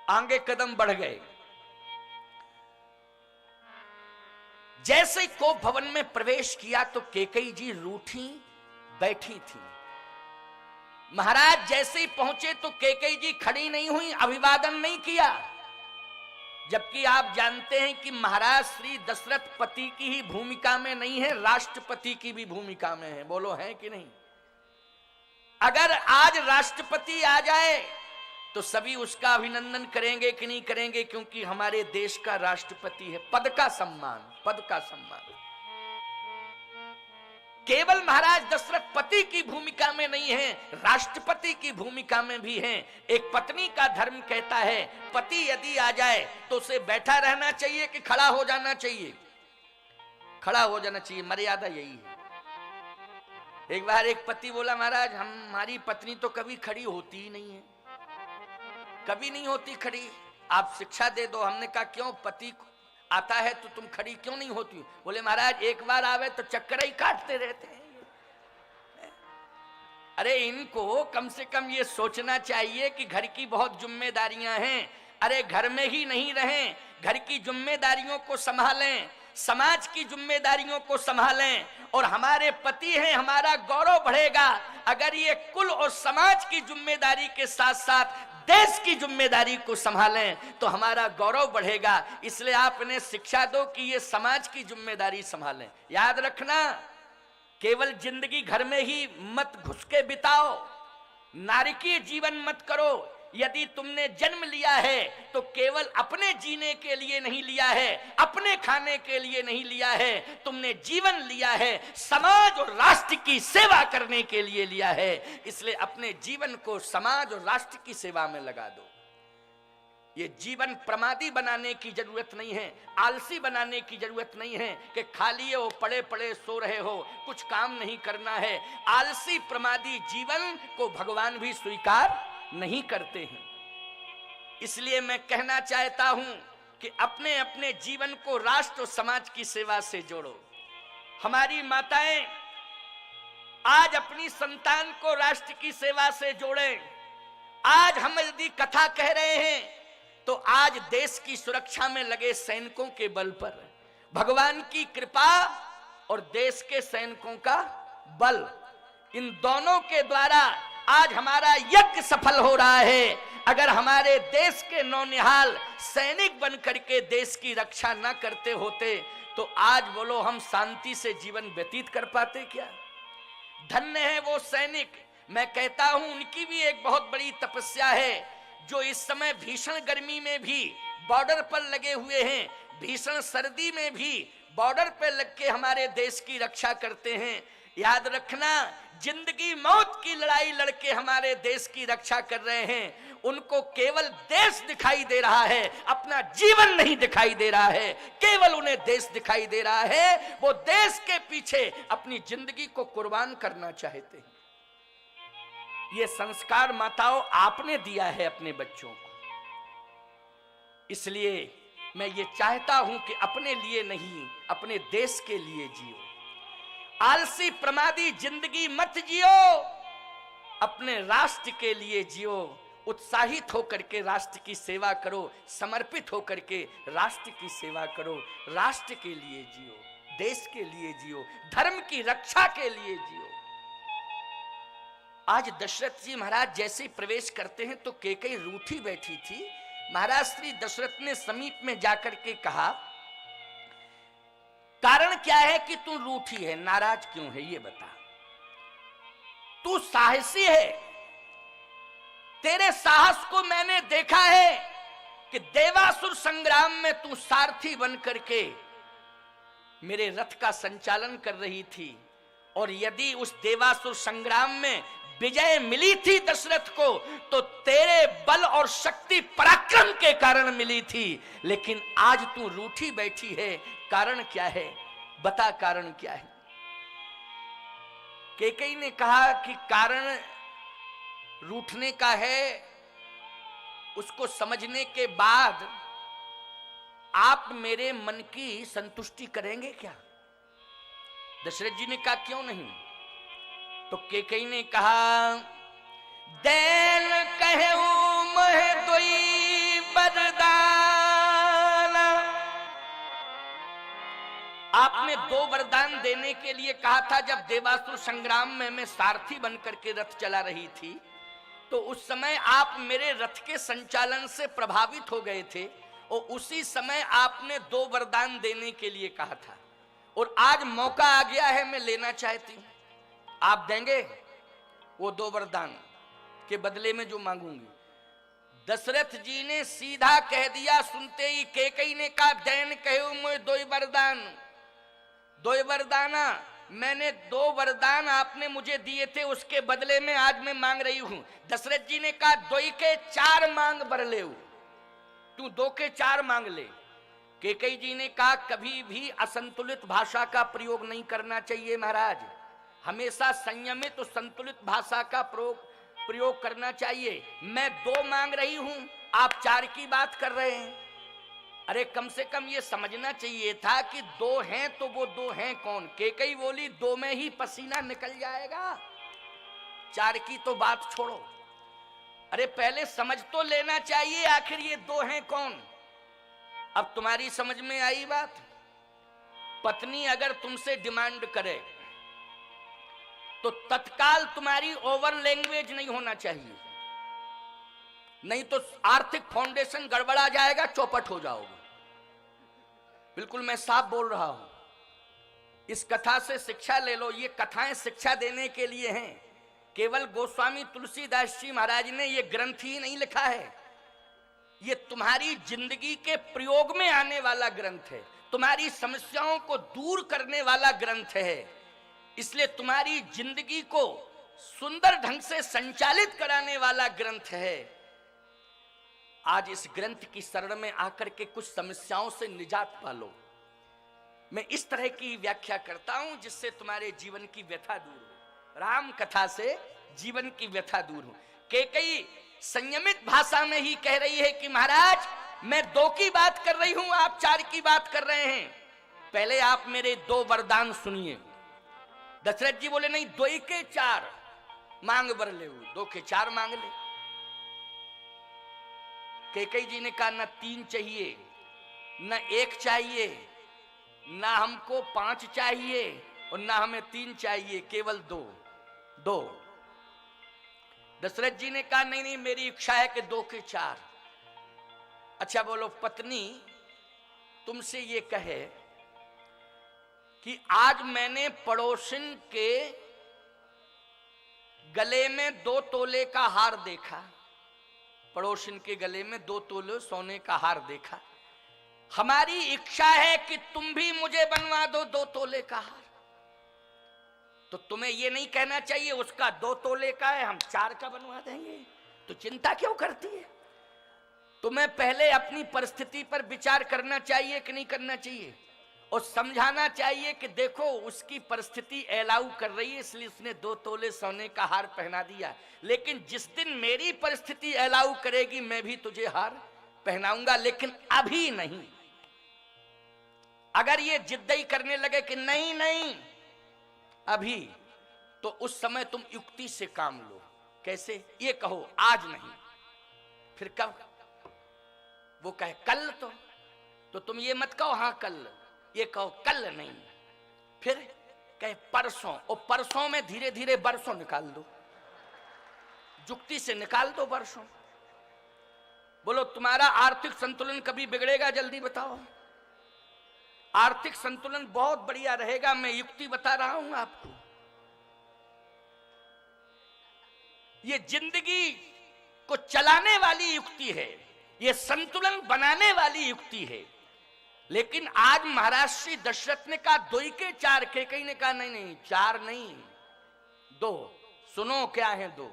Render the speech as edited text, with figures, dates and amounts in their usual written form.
आगे कदम बढ़ गए। जैसे कोप भवन में प्रवेश किया तो कैकेयी जी रूठी बैठी थी। महाराज जैसे ही पहुंचे तो कैकेयी जी खड़ी नहीं हुई, अभिवादन नहीं किया। जबकि आप जानते हैं कि महाराज श्री दशरथ पति की ही भूमिका में नहीं है, राष्ट्रपति की भी भूमिका में है। बोलो है कि नहीं? अगर आज राष्ट्रपति आ जाए तो सभी उसका अभिनंदन करेंगे कि नहीं करेंगे? क्योंकि हमारे देश का राष्ट्रपति है। पद का सम्मान, पद का सम्मान। केवल महाराज दशरथ पति की भूमिका में नहीं है, राष्ट्रपति की भूमिका में भी हैं। एक पत्नी का धर्म कहता है पति यदि आ जाए तो उसे बैठा रहना चाहिए कि खड़ा हो जाना चाहिए? खड़ा हो जाना चाहिए। मर्यादा यही है। एक बार एक पति बोला महाराज हमारी पत्नी तो कभी खड़ी होती ही नहीं है, कभी नहीं होती खड़ी, आप शिक्षा दे दो। हमने कहा क्यों, पति आता है तो तुम खड़ी क्यों नहीं होती? बोले महाराज एक बार आवे तो चक्कर ही काटते रहते हैं। अरे इनको कम से कम ये सोचना चाहिए कि घर की बहुत जिम्मेदारियां हैं। अरे घर में ही नहीं रहें, घर की जिम्मेदारियों को संभालें, समाज की जिम्मेदारियों को संभालें, और हमारे पति हैं, हमारा गौरव बढ़ेगा। अगर ये कुल और समाज की जिम्मेदारी के साथ साथ देश की जिम्मेदारी को संभालें तो हमारा गौरव बढ़ेगा। इसलिए आप इन्हें शिक्षा दो कि ये समाज की जिम्मेदारी संभालें। याद रखना, केवल जिंदगी घर में ही मत घुस के बिताओ, नारकीय जीवन मत करो। यदि तुमने जन्म लिया है तो केवल अपने जीने के लिए नहीं लिया है, अपने खाने के लिए नहीं लिया है, तुमने जीवन लिया है समाज और राष्ट्र की सेवा करने के लिए लिया है। इसलिए अपने जीवन को समाज और राष्ट्र की सेवा में लगा दो। ये जीवन प्रमादी बनाने की जरूरत नहीं है, आलसी बनाने की जरूरत नहीं है कि खाली हो पड़े पड़े सो रहे हो, कुछ काम नहीं करना है। आलसी प्रमादी जीवन को भगवान भी स्वीकार नहीं करते हैं। इसलिए मैं कहना चाहता हूं कि अपने अपने जीवन को राष्ट्र और समाज की सेवा से जोड़ो। हमारी माताएं आज अपनी संतान को राष्ट्र की सेवा से जोड़ें। आज हम यदि कथा कह रहे हैं तो आज देश की सुरक्षा में लगे सैनिकों के बल पर भगवान की कृपा और देश के सैनिकों का बल, इन दोनों के द्वारा आज हमारा यज्ञ सफल हो रहा है। अगर हमारे देश के नौनिहाल सैनिक बन करके देश की रक्षा न करते होते तो आज बोलो हम शांति से जीवन व्यतीत कर पाते क्या? धन्य है वो सैनिक। मैं कहता हूं उनकी भी एक बहुत बड़ी तपस्या है, जो इस समय भीषण गर्मी में भी बॉर्डर पर लगे हुए हैं, भीषण सर्दी में भी बॉर्डर पर लग के हमारे देश की रक्षा करते हैं। याद रखना, जिंदगी मौत की लड़ाई लड़के हमारे देश की रक्षा कर रहे हैं। उनको केवल देश दिखाई दे रहा है, अपना जीवन नहीं दिखाई दे रहा है, केवल उन्हें देश दिखाई दे रहा है। वो देश के पीछे अपनी जिंदगी को कुर्बान करना चाहते हैं। ये संस्कार माताओं आपने दिया है अपने बच्चों को। इसलिए मैं ये चाहता हूं कि अपने लिए नहीं, अपने देश के लिए जियो। आलसी प्रमादी जिंदगी मत जियो, अपने राष्ट्र के लिए जियो। उत्साहित होकर के राष्ट्र की सेवा करो, समर्पित होकर के राष्ट्र की सेवा करो। राष्ट्र के लिए जियो, देश के लिए जियो, धर्म की रक्षा के लिए जियो। आज दशरथ जी महाराज जैसे प्रवेश करते हैं तो कैकेयी रूठी बैठी थी। महाराज श्री दशरथ ने समीप में जाकर के कहा, कारण क्या है कि तू रूठी है, नाराज क्यों है ये बता। तू साहसी है, तेरे साहस को मैंने देखा है कि देवासुर संग्राम में तू सारथी बन करके मेरे रथ का संचालन कर रही थी, और यदि उस देवासुर संग्राम में विजय मिली थी दशरथ को तो तेरे बल और शक्ति पराक्रम के कारण मिली थी। लेकिन आज तू रूठी बैठी है, कारण क्या है बता, कारण क्या है। कैकेयी ने कहा कि कारण रूठने का है, उसको समझने के बाद आप मेरे मन की संतुष्टि करेंगे क्या? दशरथ जी ने कहा क्यों नहीं। तो कैकेयी ने कहा, दैन कहूं मह दोई दो वरदान देने के लिए कहा था। जब देवासुर संग्राम में मैं सारथी बनकर के रथ चला रही थी, तो उस समय आप मेरे रथ के संचालन से प्रभावित हो गए थे और उसी समय आपने दो वरदान देने के लिए कहा था। और आज मौका आ गया है, मैं लेना चाहती हूं। आप देंगे वो दो वरदान के बदले में जो मांगूंगी? दशरथ जी ने सीधा कह दिया, सुनते ही कैकेयी ने कहा, दैन कहो मोय दो वरदान। दो वरदाना, मैंने दो वरदान आपने मुझे दिए थे, उसके बदले में आज मैं मांग रही हूं। दशरथ जी ने कहा, दो के चार मांग बर ले, तू दो के चार मांग ले। कैकेयी जी ने कहा, कभी भी असंतुलित भाषा का प्रयोग नहीं करना चाहिए महाराज, हमेशा संयमित और संतुलित भाषा का प्रयोग करना चाहिए। मैं दो मांग रही हूं, आप चार की बात कर रहे हैं। अरे कम से कम ये समझना चाहिए था कि दो हैं तो वो दो हैं कौन? कैकेयी बोली, दो में ही पसीना निकल जाएगा, चार की तो बात छोड़ो। अरे पहले समझ तो लेना चाहिए आखिर ये दो हैं कौन। अब तुम्हारी समझ में आई बात? पत्नी अगर तुमसे डिमांड करे तो तत्काल तुम्हारी ओवर लैंग्वेज नहीं होना चाहिए, नहीं तो आर्थिक फाउंडेशन गड़बड़ा जाएगा, चौपट हो जाओगे। बिल्कुल मैं साफ बोल रहा हूं। इस कथा से शिक्षा ले लो, ये कथाएं शिक्षा देने के लिए हैं। केवल गोस्वामी तुलसीदास जी महाराज ने ये ग्रंथ ही नहीं लिखा है, ये तुम्हारी जिंदगी के प्रयोग में आने वाला ग्रंथ है, तुम्हारी समस्याओं को दूर करने वाला ग्रंथ है। इसलिए तुम्हारी जिंदगी को सुंदर ढंग से संचालित कराने वाला ग्रंथ है। आज इस ग्रंथ की शरण में आकर के कुछ समस्याओं से निजात पालो। मैं इस तरह की व्याख्या करता हूं जिससे तुम्हारे जीवन की व्यथा दूर हो। राम कथा से जीवन की व्यथा दूर हो। कैकेयी संयमित भाषा में ही कह रही है कि महाराज मैं दो की बात कर रही हूं, आप चार की बात कर रहे हैं, पहले आप मेरे दो वरदान सुनिए। दशरथ जी बोले, नहीं, दो के चार मांग बर ले, दो के चार मांग ले। कैकेयी जी ने कहा, न तीन चाहिए, न एक चाहिए, न हमको पांच चाहिए और न हमें तीन चाहिए, केवल दो। दो। दशरथ जी ने कहा, नहीं नहीं, मेरी इच्छा है कि दो के चार। अच्छा बोलो, पत्नी तुमसे ये कहे कि आज मैंने पड़ोसिन के गले में 2 तोले का हार देखा, पड़ोसिन के गले में 2 तोले सोने का हार देखा, हमारी इच्छा है कि तुम भी मुझे बनवा दो 2 तोले का हार। तो तुम्हें यह नहीं कहना चाहिए उसका 2 तोले का है, हम 4 का बनवा देंगे, तो चिंता क्यों करती है? तुम्हें पहले अपनी परिस्थिति पर विचार करना चाहिए कि नहीं करना चाहिए, और समझाना चाहिए कि देखो उसकी परिस्थिति अलाउ कर रही है इसलिए उसने 2 तोले सोने का हार पहना दिया, लेकिन जिस दिन मेरी परिस्थिति अलाउ करेगी मैं भी तुझे हार पहनाऊंगा, लेकिन अभी नहीं। अगर ये जिद्दी करने लगे कि नहीं नहीं अभी, तो उस समय तुम युक्ति से काम लो। कैसे? ये कहो आज नहीं, फिर कब? वो कहे कल, तो तुम ये मत कहो हाँ कल, ये कहो कल नहीं, फिर कहे परसों, और परसों में धीरे धीरे बरसों निकाल दो, जुक्ति से निकाल दो बरसों। बोलो तुम्हारा आर्थिक संतुलन कभी बिगड़ेगा? जल्दी बताओ। आर्थिक संतुलन बहुत बढ़िया रहेगा, मैं युक्ति बता रहा हूं आपको। ये जिंदगी को चलाने वाली युक्ति है, ये संतुलन बनाने वाली युक्ति है। लेकिन आज महाराज श्री दशरथ ने कहा 2 के 4, कैकेयी ने कहा नहीं नहीं 4 नहीं 2। सुनो क्या है 2।